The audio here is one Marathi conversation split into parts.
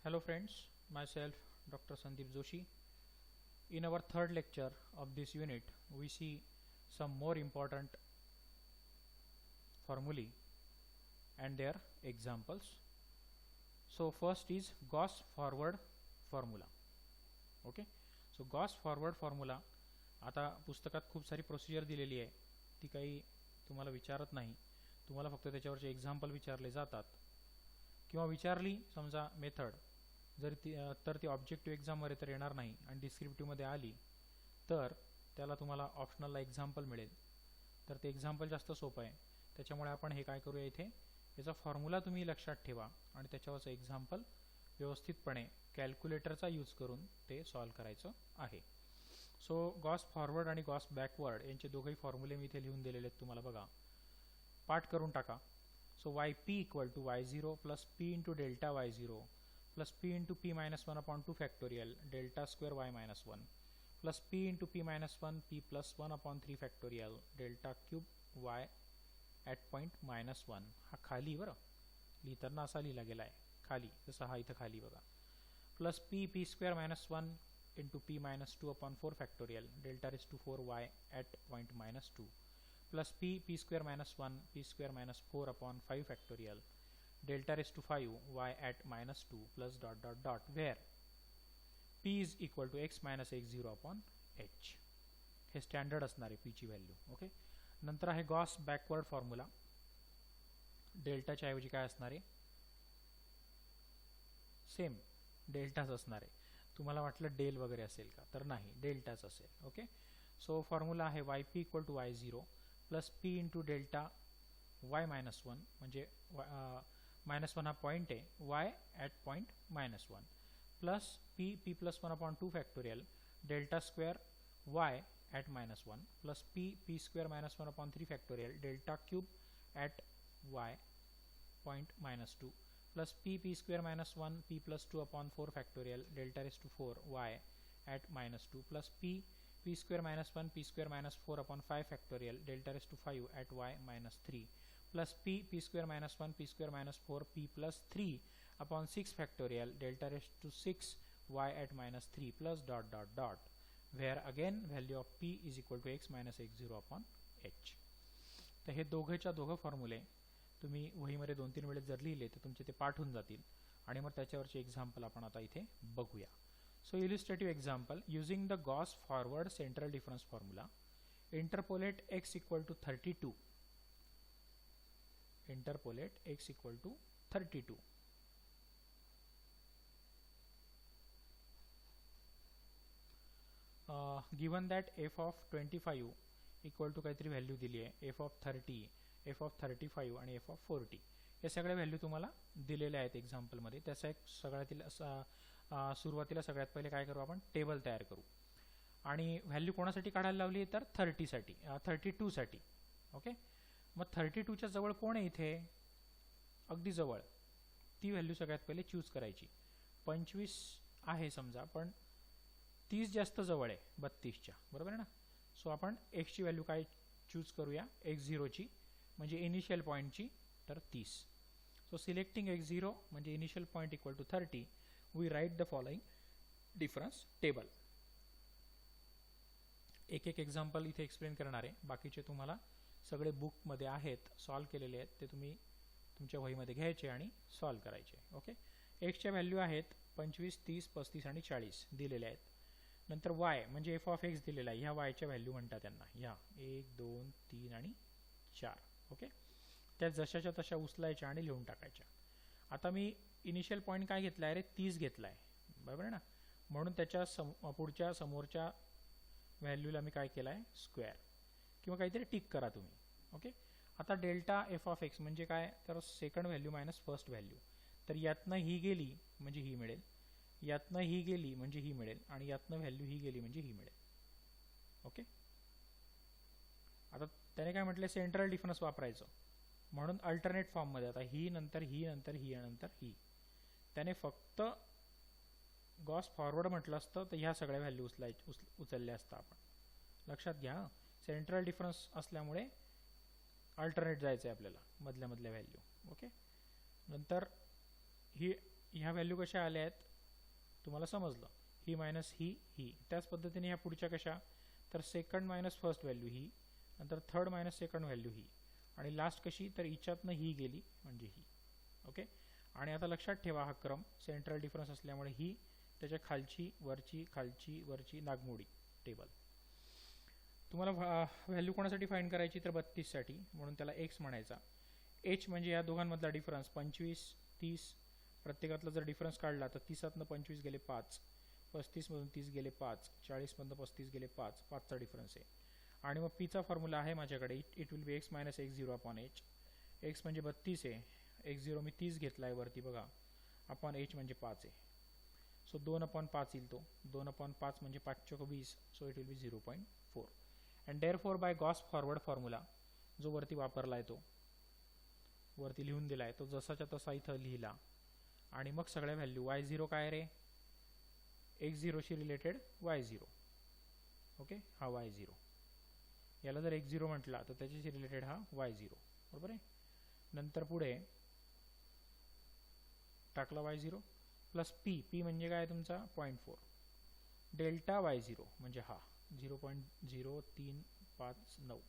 Hello friends, myself Dr. Sandeep Joshi. In our third lecture of this unit, we see some more important formulae and their examples. So first is Gauss forward formula. Okay, so Gauss forward formula. आता पुस्तकात खूप सारी प्रोसिजर दिलेली आहे, ती काही तुम्हाला विचारत नाही, तुम्हाला फक्त त्याच्यावरचे एक्झाम्पल विचारले जातात किंवा विचारली समजा मेथड जर ती ऑब्जेक्टिव्ह एक्झाममध्ये तर येणार नाही आणि डिस्क्रिप्टिव्हमध्ये आली तर त्याला तुम्हाला ऑप्शनलला एक्झाम्पल मिळेल. तर ते एक्झाम्पल जास्त सोपं आहे, त्याच्यामुळे आपण हे काय करूया, इथे याचा फॉर्म्युला तुम्ही लक्षात ठेवा आणि त्याच्यावरचं एक्झाम्पल व्यवस्थितपणे कॅल्क्युलेटरचा यूज करून ते सॉल्व्ह करायचं आहे. सो गॉस फॉरवर्ड आणि गॉस बॅकवर्ड यांचे दोघंही फॉर्म्युले मी इथे लिहून दिलेले आहेत, तुम्हाला बघा पाठ करून टाका. So Y P equal to y0 plus p into delta y0 plus p into p minus 1 upon 2 factorial delta square y minus 1 plus p into p minus 1 p plus 1 upon 3 factorial delta cube y at point minus 1. हा खाली बरं लिहिताना असा लिहिला गेला आहे, खाली जसं हा इथं खाली बघा. Plus p square minus 1 into p minus 2 upon 4 factorial delta raise to 4 y at point minus 2 plus p square minus 1 p square minus 4 upon 5 factorial delta raise to 5 y at minus 2 plus dot dot dot where p is equal to x minus x0 upon h. हे स्टँडर्ड असणार आहे p ची व्हॅल्यू. ओके, नंतर आहे गॉस बॅकवर्ड फॉर्म्युला. डेल्टाच्या ऐवजी काय असणार आहे, सेम डेल्टाच असणार आहे. तुम्हाला वाटलं डेल वगैरे असेल का, तर नाही, डेल्टाच असेल. ओके, सो फॉर्म्युला आहे Y P equal to y0 plus p into delta y minus 1 म्हणजे मायनस 1 हा पॉईंट आहे, y at point minus 1 plus p plus 1 upon 2 factorial delta square y at minus 1 plus p square minus 1 upon 3 factorial delta cube at y point minus 2 plus p square minus 1 p plus 2 upon 4 factorial delta raise to 4 y at minus 2 plus p square minus 1 p square minus 4 upon 5 factorial delta raise to 5 at y minus 3 plus p square minus 1 p square minus 4 p plus 3 upon 6 factorial delta raise to 6 y at minus 3 plus dot dot dot where again value of p is equal to x minus x0 upon h. तर हे दोघेच्या दोघं फॉर्म्युले तुम्ही वहीमध्ये 2-3 वेळेस जर लिहिले तर तुमचे ते पाठ होऊन जातील आणि मग त्याच्यावरचे एक्झाम्पल आपण आता इथे बघूया. So illustrative example using the Gauss forward central difference formula interpolate x equal to 32. Interpolate x equal to 32. Given that f of 25 equal to काहीतरी व्हॅल्यू दिली आहे, f ऑफ 30, f ऑफ 35 आणि f ऑफ 40. हे सगळे व्हॅल्यू तुम्हाला दिलेले आहेत एक्झाम्पलमध्ये. त्याचा एक सगळ्यातील सुरुवातीला सगळ्यात पहिले काय करू, आपण टेबल तयार करू आणि व्हॅल्यू कोणासाठी काढायला लावली तर 32 साठी. ओके, मग 32च्या जवळ कोण आहे इथे, अगदी जवळ, ती व्हॅल्यू सगळ्यात पहिले चूज करायची. 25 आहे समजा, पण 30 जास्त जवळ आहे 32च्या, बरोबर आहे ना. सो आपण x ची व्हॅल्यू काय चूज करूया, x0 ची म्हणजे इनिशियल पॉईंटची, तर 30. सो सिलेक्टिंग x0 म्हणजे initial point equal to 30, we write the following difference table. एक एक एक्झाम्पल इथे एक्सप्लेन करणार आहे, बाकीचे तुम्हाला सगळे बुकमध्ये आहेत, सॉल्व्ह केलेले आहेत, ते तुम्ही तुमच्या वहीमध्ये घ्यायचे आणि सॉल्व्ह करायचे. ओके, एक्सच्या व्हॅल्यू आहेत 25, 30, 35 आणि 40 दिलेले आहेत. नंतर y म्हणजे f ऑफ x दिलेला आहे, ह्या y च्या व्हॅल्यू म्हणतात त्यांना, ह्या 1, 2, 3 आणि 4. ओके, त्या जशाच्या तशा उचलायच्या आणि लिहून टाकायच्या. आता मी इनिशियल पॉईंट काय घेतला आहे रे, 30 घेतला आहे, बरोबर आहे ना, म्हणून त्याच्या पुढच्या समोरच्या व्हॅल्यूला मी काय केलं आहे, स्क्वेअर किंवा काहीतरी टिक करा तुम्ही. ओके, आता डेल्टा f ऑफ x म्हणजे काय, तर second value minus first value. तर यातनं ही गेली म्हणजे ही मिळेल, यातनं ही गेली म्हणजे ही मिळेल आणि यातनं व्हॅल्यू ही गेली म्हणजे ही मिळेल. ओके, आता त्याने काय म्हटलं, सेंट्रल डिफरन्स वापरायचं, म्हणून अल्टरनेट फॉर्ममध्ये आता ही नंतर ही नंतर ही नंतर ही. त्याने फक्त गॉस फॉरवर्ड म्हटलं असतं तर ह्या सगळ्या व्हॅल्यू उचलल्या असता आपण. लक्षात घ्या, सेंट्रल डिफरन्स असल्यामुळे अल्टरनेट जायचं आहे आपल्याला, मधल्या मधल्या व्हॅल्यू. ओके, नंतर ही ह्या व्हॅल्यू कशा आल्या आहेत तुम्हाला समजलं, ही मायनस ही. त्याच पद्धतीने ह्या पुढच्या कशा, तर सेकंड मायनस फर्स्ट व्हॅल्यू ही, नंतर थर्ड मायनस सेकंड व्हॅल्यू ही, आणि लास्ट कशी, तर हिच्यातनं ही गेली म्हणजे ही. ओके. आणि आता लक्षात ठेवा हा क्रम सेंट्रल डिफरन्स असल्यामुळे ही त्याच्या खालची वरची खालची वरची नागमोडी टेबल. तुम्हाला व्हॅल्यू कोणासाठी फाइंड करायची, तर 32 साठी, म्हणून त्याला एक्स म्हणायचा. एच म्हणजे या दोघांमधला डिफरन्स 25 30, प्रत्येकातला जर डिफरन्स काढला तर 30तनं 25 गेले 5, 35मधून 30 गेले 5, 40मधून 35 गेले 5, 5चा डिफरन्स आहे. आणि मग पीचा फॉर्म्युला आहे माझ्याकडे, it will B x minus x zero upon H. X म्हणजे 32 आहे, एक्स झिरो मी 30 घेतला आहे वरती बघा, अपॉन एच म्हणजे 5 आहे. सो 2/5 येईल तो, 2/5 म्हणजे 5 20, so it will be 0.4. And therefore by Gauss forward formula जो वरती वापरला आहे, तो वरती लिहून दिला आहे, तो जसाच्या तसा इथं लिहिला. आणि मग सगळ्या व्हॅल्यू y0 काय रे, x0 शी रिलेटेड y0. ओके, हा y0, याला जर x0 म्हटला तर त्याच्याशी रिलेटेड हा y0, बरोबर आहे. नंतर पुढे टाकला y0 प्लस p म्हणजे काय तुमचा 0.4, डेल्टा y0 म्हणजे हा 0.0359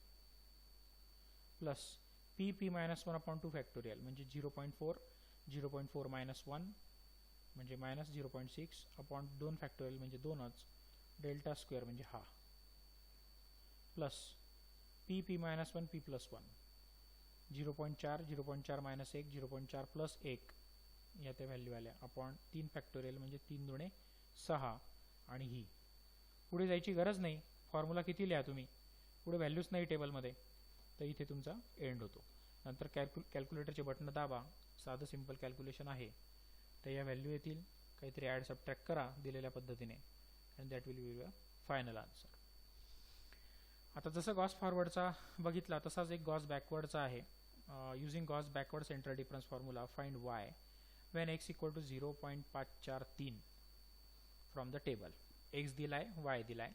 प्लस p मायनस 1/2 फॅक्टोरियल म्हणजे 0.4, 0.4 मायनस 1 म्हणजे मायनस 0.6 अपॉन 2 फॅक्टोरियल म्हणजे 2च, डेल्टा स्क्वेअर म्हणजे हा, plus p minus 1 p plus 1, 0.4, 0.4 minus 1, 0.4 plus 1 या त्या व्हॅल्यू आल्या, अपॉन 3 फॅक्टोरियल म्हणजे 3 दुणे 6. आणि ही पुढे जायची गरज नाही, फॉर्म्युला किती लिहा तुम्ही, पुढे व्हॅल्यूच नाही टेबलमध्ये, तर इथे तुमचा एंड होतो. नंतर कॅल्क्युलेटरचे बटन दाबा, साधं सिंपल कॅल्क्युलेशन आहे, तर या व्हॅल्यू येतील, काहीतरी ॲड सबट्रॅक्ट करा दिलेल्या पद्धतीने, and that will be the final answer. आता जसं गॉस फॉरवर्डचा बघितला तसाच एक गॉस बॅकवर्डचा आहे. Using Gauss backward central difference formula find y when x equal to 0.543 from the table. x दिलाय, y दिलाय,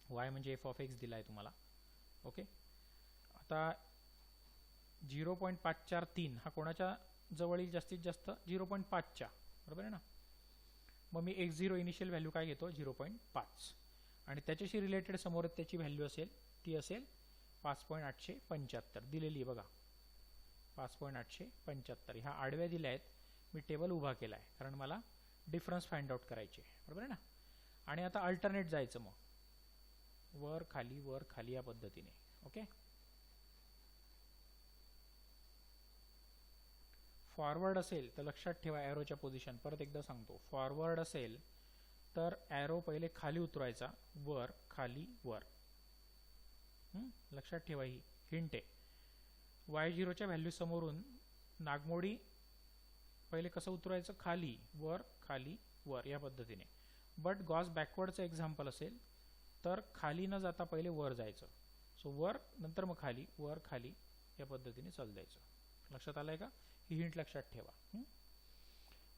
y म्हणजे f ऑफ x दिलाय तुम्हाला. ओके. आता 0.543 हा कोणाच्या जवळ येईल जास्तीत जास्त, 0.5च्या, बरोबर आहे ना. मग मी x0 इनिशियल व्हॅल्यू काय घेतो 0.5, आणि त्याच्याशी रिलेटेड समोर त्याची व्हॅल्यू असेल, ती असेल 5.875 दिलेली आहे बघा, 5.875. ह्या आडव्या दिल्या आहेत, मी टेबल उभा केला आहे कारण मला डिफरन्स फाइंड आउट करायचे, बरोबर आहे ना. आणि आता अल्टरनेट जायचं, मग वर खाली या पद्धतीने. ओके. फॉरवर्ड असेल तर लक्षात ठेवा ॲरोच्या पोझिशन, परत एकदा सांगतो, फॉरवर्ड असेल तर ॲरो पहिले खाली उतरवायचा, वर खाली वर. लक्षात ठेवा, ही हिंट आहे. y0च्या व्हॅल्यू समोरून नागमोडी पहिले कसं उतरवायचं, खाली वर या पद्धतीने. बट गॉस बॅकवर्डचं एक्झाम्पल असेल तर खाली न जाता पहिले वर जायचं, सो वर नंतर मग खाली, वर खाली या पद्धतीने चालत जायचं. लक्षात आलंय का, ही हिंट लक्षात ठेवा.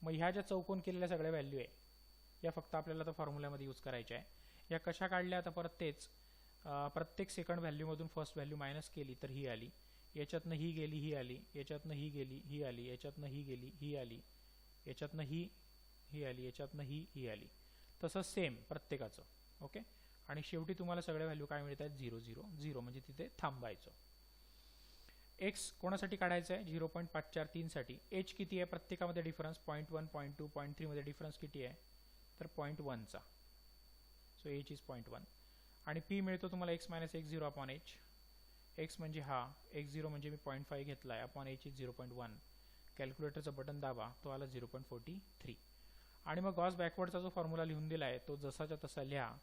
मग ह्या ज्या चौकोन केलेल्या सगळ्या व्हॅल्यू आहे या फक्त आपल्याला आता फॉर्म्युल्यामध्ये यूज करायच्या आहे. या कशा काढल्या, आता परत तेच, प्रत्येक सेकंड व्हॅल्यूमधून फर्स्ट व्हॅल्यू मायनस केली तर ही आली, याच्यातनं ही गेली ही आली, याच्यातनं ही गेली ही आली, याच्यातनं ही गेली ही आली, याच्यातनं ही आली, याच्यातनं ही आली, तसं सेम प्रत्येकाचं. ओके. आणि शेवटी तुम्हाला सगळ्या व्हॅल्यू काय मिळत आहेत, 0 0 0, म्हणजे तिथे थांबायचं. एक्स कोणासाठी काढायचं आहे, 0.543 साठी. एच किती आहे प्रत्येकामध्ये डिफरन्स, 0.1 0.2 0.3 मध्ये डिफरन्स किती आहे, तर 0.1चा, सो एच इज 0.1. आणि पी मिळतो तुम्हाला x minus x0 upon H. X म्हणजे हा, x0 म्हणजे मी 0.5 घेतला आहे, अपॉन एच इज 0.1. कॅल्क्युलेटरचं बटन दाबा, तो आला 0.43. आणि मग गॉस बॅकवर्डचा जो फॉर्म्युला लिहून दिला आहे तो जसाच्या तसा लिहा.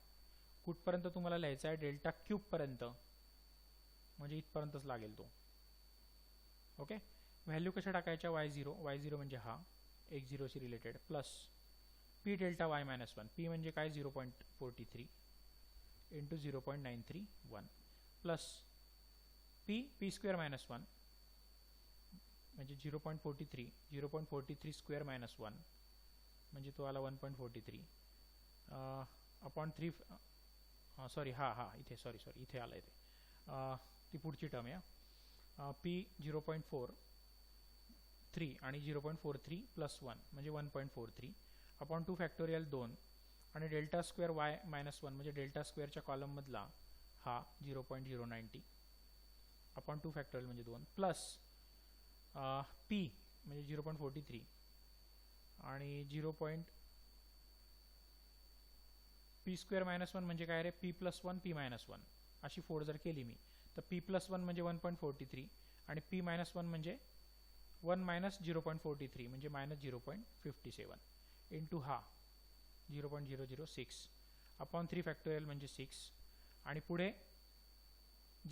कुठपर्यंत तुम्हाला लिहायचा आहे, डेल्टा क्यूब पर्यंत, म्हणजे इथपर्यंतच लागेल तो. ओके. व्हॅल्यू कशा टाकायच्या, y0 म्हणजे हा x0 शी related, plus p delta y minus 1, p म्हणजे काय 0.43 into 0.931, plus p square minus 1 म्हणजे 0.43 स्क्वेअर मायनस 1 म्हणजे तो आला 1.43 अपॉन 3, सॉरी इथे सॉरी इथे आला, इथे ती पुढची टर्म आहे. p 0.4 3 आणि 0.43 प्लस 1 म्हणजे 1.43 अपॉन 2 फॅक्टोरियल 2 आणि डेल्टा स्क्वेअर वाय मायनस 1 म्हणजे डेल्टा स्क्वेअरच्या कॉलममधला हा 0.090 अपॉन 2 फॅक्टोरियल म्हणजे 2 प्लस पी म्हणजे 0.43 आणि पी स्क्वेअर मायनस 1 म्हणजे काय रे पी प्लस 1 पी मायनस 1 अशी फोड जर केली मी तर पी प्लस 1 म्हणजे 1.43 आणि पी मायनस 1 म्हणजे 1 मायनस 0.43 म्हणजे मायनस 0.57 इंटू हा 0.006 अपॉन 3 फॅक्टोरियल म्हणजे 6 आणि पुढे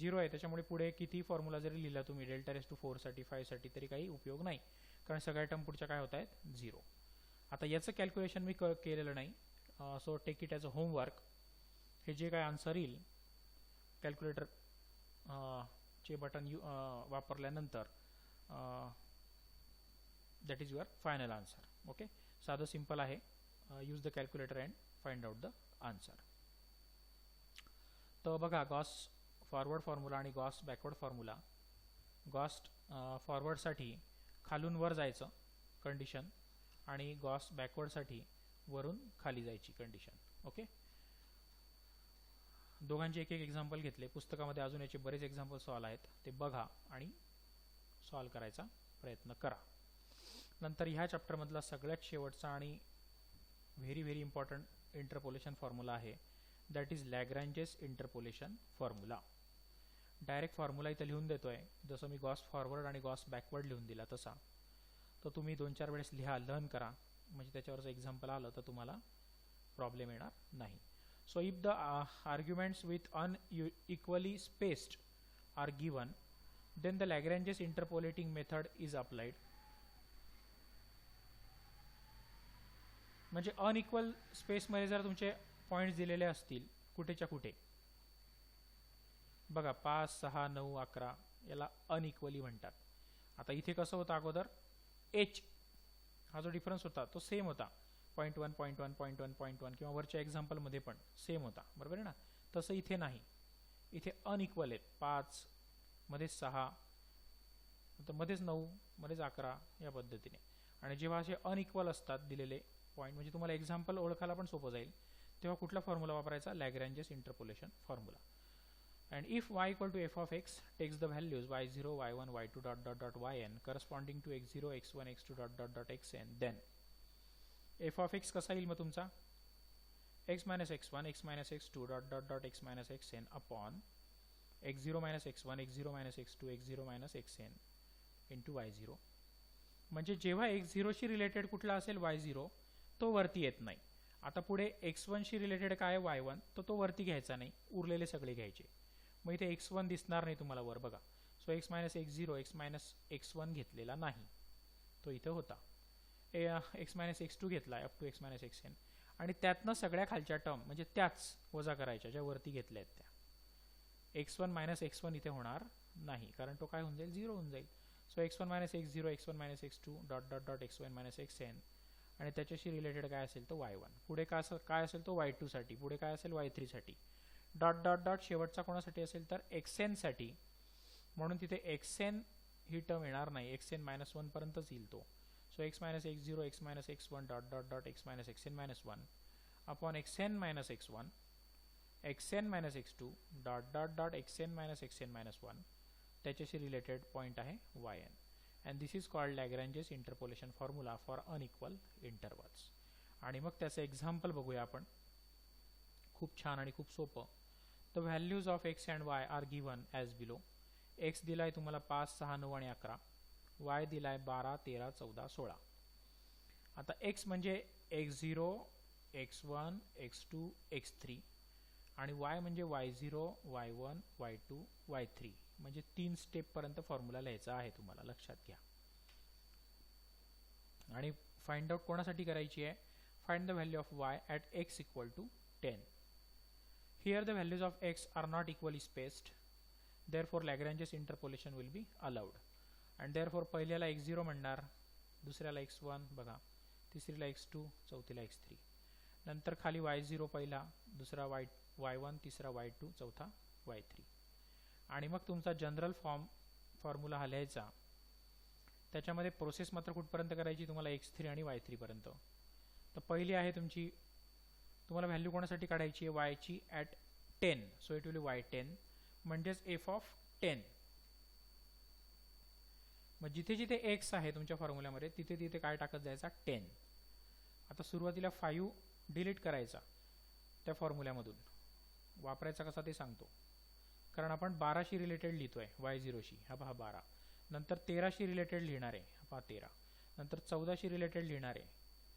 0 आहे त्याच्यामुळे पुढे किती फॉर्म्युला जरी लिहिला तुम्ही डेल्टा रेस टू 4 साठी 5 साठी तरी काही उपयोग नाही कारण सगळ्या टर्म पुढच्या काय होत आहेत 0. आता याचं कॅल्क्युलेशन मी केलेलं नाही so take it as a homework. हे जे काय आन्सर येईल कॅल्क्युलेटर चे बटन वापरल्यानंतर that is your final answer. Okay, साधं सिंपल आहे. Use the calculator and find out the answer. तर बघा गॉस फॉरवर्ड फॉर्म्युला आणि गॉस बॅकवर्ड फॉर्म्युला. गॉस फॉरवर्डसाठी खालून वर जायचं कंडिशन आणि गॉस बॅकवर्डसाठी वरून खाली जायची कंडिशन. ओके, दोघांचे एक एक एक्झाम्पल घेतले. पुस्तकामध्ये अजून याचे बरेच एक्झाम्पल सॉल्व आहेत ते बघा आणि सॉल्व करायचा प्रयत्न करा. नंतर ह्या चॅप्टरमधला सगळ्यात शेवटचा आणि very very important interpolation formula आहे that is Lagrange's interpolation formula. Direct formula इथं लिहून देतोय जसं मी गॉस फॉरवर्ड आणि गॉस बॅकवर्ड लिहून दिला तसा. तर तुम्ही 2-4 वेळेस लिहा, लर्न करा म्हणजे त्याच्यावरचं एक्झाम्पल आलं तर तुम्हाला प्रॉब्लेम येणार नाही. So if the arguments with unequally spaced are given, then the Lagrange's interpolating method is applied. म्हणजे अनइक्वल स्पेस मध्ये जर तुमचे पॉइंट्स दिलेले असतील कुठेच्या कुठे बघा 5, 6, 9, 11 याला अनइक्वली म्हणतात. आता इथे कसं होतं अगोदर एच हा जो डिफरन्स होता तो सेम होता 0.1, 0.1, 0.1, 0.1 किंवा वरच्या एक्झाम्पलमध्ये पण सेम होता बरोबर आहे ना. तसं इथे नाही, इथे अनइक्वल आहेत. 5 मध्येच 6 मध्येच 9 मध्येच 11 या पद्धतीने. आणि जेव्हा असे अनइक्वल असतात दिलेले पॉईंट म्हणजे तुम्हाला एक्झाम्पल ओळखायला पण सोपं जाईल तेव्हा कुठला फॉर्म्युला वापरायचा Lagrange's interpolation formula. and if y equal to f of x takes the values y0 y1 y2 dot dot dot yn corresponding to x0 x1 x2 dot dot dot xn, then f of x कसा येईल मग तुमचा x minus x1 x minus x2 dot dot dot x minus xn upon x0 minus x1 x0 minus x2 x0 minus xn into y0. म्हणजे जेव्हा x0 शी रिलेटेड कुठला असेल y0 तो वरती येत नाही. आता पुढे x1 शी रिलेटेड काय y1 तो वरती घ्यायचा नाही, उरलेले सगळे घ्यायचे. मग इथे x1 दिसणार नाही तुम्हाला वर बघा. So x minus x0 x minus x1 घेतलेला नाही, तो इथे होता. x मायनस x2 घेतला up to x minus xn आणि त्यातनं सगळ्या खालच्या टर्म म्हणजे त्याच वजा करायच्या ज्या वरती घेतल्या आहेत त्या. x1 मायनस x1 इथे होणार नाही कारण तो काय होऊन जाईल 0 होऊन जाईल. So x1 minus x0 x1 minus x2 dot dot dot x1 minus xn आणि त्याच्याशी रिलेटेड काय असेल तो y1. पुढे काय असेल तो y2 साठी, पुढे काय असेल y3 साठी डॉट डॉट डॉट शेवटचा कोणासाठी असेल तर xn साठी. म्हणून तिथे xn ही टर्म येणार नाही, xn मायनस 1 पर्यंतच येईल तो. So x minus x0 x minus x1 dot dot dot x minus xn minus 1 upon xn minus x1 xn minus x2 dot dot dot xn minus xn minus 1 त्याच्याशी रिलेटेड पॉइंट आहे yn. and this is called Lagrange's interpolation formula for unequal intervals. आणि मग त्याचं एक्झाम्पल बघूया आपण. खूप छान आणि खूप सोपं. The values of x and y are given as below. x दिलाय तुम्हाला 5, 6, 9 आणि 11. y दिलाय 12, 13, 14, 16. आता x म्हणजे x0, x1, x2, x3 आणि y म्हणजे y0, y1, y2, y3 म्हणजे 3 स्टेप पर्यंत फॉर्म्युला लिहायचा आहे तुम्हाला, लक्षात घ्या. आणि फाइंड आउट कोणासाठी करायची आहे, find the value of y at x equal to 10. Here the values of x are not equally spaced, therefore Lagrange's interpolation will be allowed. and therefore पहिल्याला x0 म्हणणार, दुसऱ्याला x1 बघा, तिसरीला x2, चौथीला x3. नंतर खाली y0 पहिला, दुसरा y1, तिसरा y2, चौथा y3. आणि मग तुमचा जनरल फॉर्म्युला हा लिहायचा. त्याच्यामध्ये प्रोसेस मात्र कुठपर्यंत करायची तुम्हाला x3 आणि y3 पर्यंत. तर पहिली आहे तुमची, तुम्हाला व्हॅल्यू कोणासाठी काढायची आहे y ची at 10, so it will B y10 म्हणजेच f ऑफ 10. मग जिथे जिथे x आहे तुमच्या फॉर्म्युल्यामध्ये तिथे तिथे काय टाकत जायचा 10. आता सुरुवातीला 5 डिलीट करायचा त्या फॉर्म्युल्यामधून, वापरायचा कसा ते सांगतो. कारण आपण 12शी रिलेटेड लिहितोय y0शी, हा पहा 12, नंतर 13शी रिलेटेड लिहिणार आहे, हा पहा 13, नंतर 14शी रिलेटेड लिहिणार आहे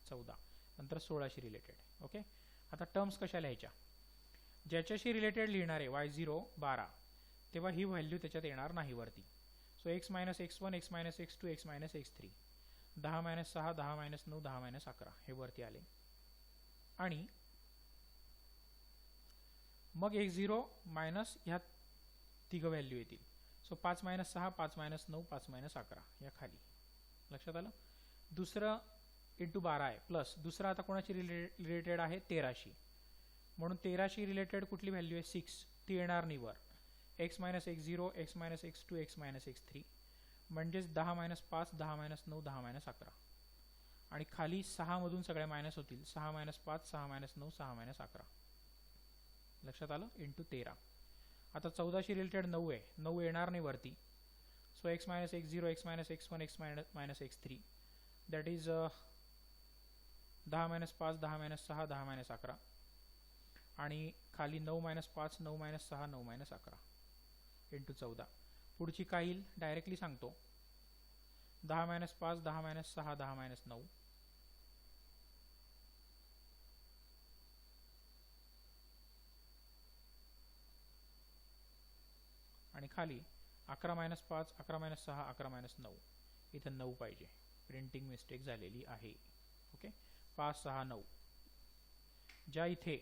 14, नंतर 16शी रिलेटेड. ओके, आता टर्म्स कशा लिहायच्या, ज्याच्याशी रिलेटेड लिहिणार आहे y0 12, तेव्हा ही व्हॅल्यू त्याच्यात येणार नाही वरती. So x minus x1, x minus x2, x minus x3, 10 minus 6, 10 minus 9, 10 minus 11 हे वरती आले. आणि मग x0 मायनस ह्या तिघं व्हॅल्यू येतील. सो 5 मायनस 6, 5 मायनस 9, 5 मायनस 11 या खाली. लक्षात आलं. दुसरं इंटू 12 आहे प्लस दुसरं आता कोणाशी रिलेटेड आहे 13शी, म्हणून 13शी रिलेटेड कुठली व्हॅल्यू आहे 6, ती येणार नाही वर. x minus x0, x minus x2, x minus x3 म्हणजेच 10 मायनस 5, 10 मायनस 9, 10 मायनस 11 आणि खाली 6 मधून सगळ्या मायनस होतील. 6 मायनस 5, 6 मायनस 9, 6 मायनस 11. लक्षात आलं. इंटू 13. आता 14शी रिलेटेड 9 आहे, 9 येणार नाही वरती. So x minus x0, x minus x1, x minus x3 that is 10 minus 5, 10 minus 6, 10 minus 11 आणि खाली 9 मायनस 5, 9 मायनस 6, 9 मायनस 11 इंटू 14. पुढची काय येईल डायरेक्टली सांगतो. 10 मायनस 5, 10 मायनस 6, 10 मायनस 9 आणि खाली 11 मायनस 5, 11 मायनस 6, 11 मायनस 9. इथं 9 पाहिजे, प्रिंटिंग मिस्टेक झालेली आहे. ओके, 5 6 9, ज्या इथे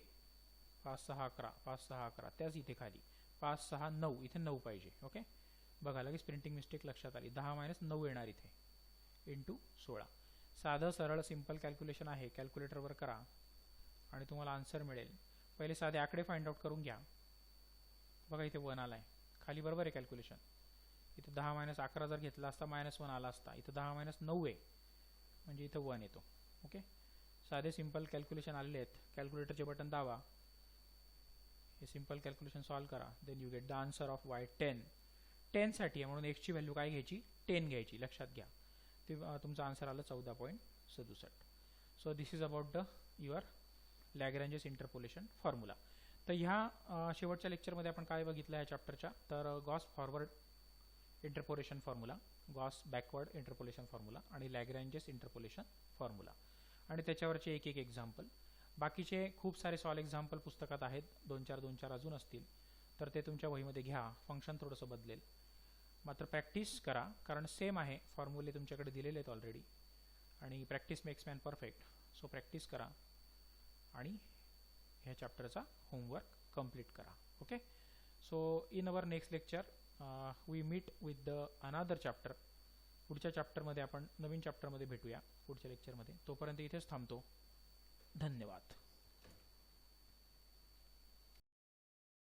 5 6 11, 5 6 11 त्याच इथे खाली 5 6 9, इथे 9 पाहिजे. ओके, बघा लगेच प्रिंटिंग मिस्टेक लक्षात आली. 10 मायनस 9 येणार इथे इंटू 16. साधं सरळ सिंपल कॅल्क्युलेशन आहे, कॅल्क्युलेटरवर करा आणि तुम्हाला आन्सर मिळेल. पहिले साधे आकडे फाइंड आउट करून घ्या. बघा इथे 1 आलाय खाली, बरोबर आहे कॅल्क्युलेशन. इथे 10 मायनस 11 जर घेतला असता मायनस 1 आला असता. इथं 10 मायनस 9 आहे म्हणजे इथं 1 येतो. ओके, साधे सिंपल कॅल्क्युलेशन आलेले आहेत. कॅल्क्युलेटरचे बटन दाबा, हे सिंपल कॅल्क्युलेशन सॉल्व करा, then you get the answer of y10. 10 साठी आहे म्हणून x ची व्हॅल्यू काय घ्यायची 10 घ्यायची, लक्षात घ्या. ते तुमचा आन्सर आला 14.67. So this is about the your Lagrange's interpolation formula. तर ह्या शेवटच्या लेक्चरमध्ये आपण काय बघितलं ह्या चॅप्टरच्या, तर Gauss forward interpolation formula, Gauss backward interpolation formula आणि लॅग्रेंजेस इंटरपोलेशन फॉर्म्युला आणि त्याच्यावरचे एक एक एक्झाम्पल. बाकीचे खूप सारे सॉल्व एक्झाम्पल पुस्तकात आहेत, 2-4 अजून असतील तर ते तुमच्या वहीमध्ये घ्या. फंक्शन थोडंसं बदलेल, मात्र प्रॅक्टिस करा कारण सेम आहे, फॉर्म्युले तुमच्याकडे दिलेले आहेत ऑलरेडी आणि practice makes man perfect. So practice करा आणि ह्या चॅप्टरचा होमवर्क कंप्लीट करा. Okay, so in our next lecture we meet with the another chapter. पुढच्या चॅप्टरमध्ये आपण नवीन चॅप्टरमध्ये भेटूया पुढच्या लेक्चरमध्ये. तोपर्यंत इथेच थांबतो. धन्यवाद.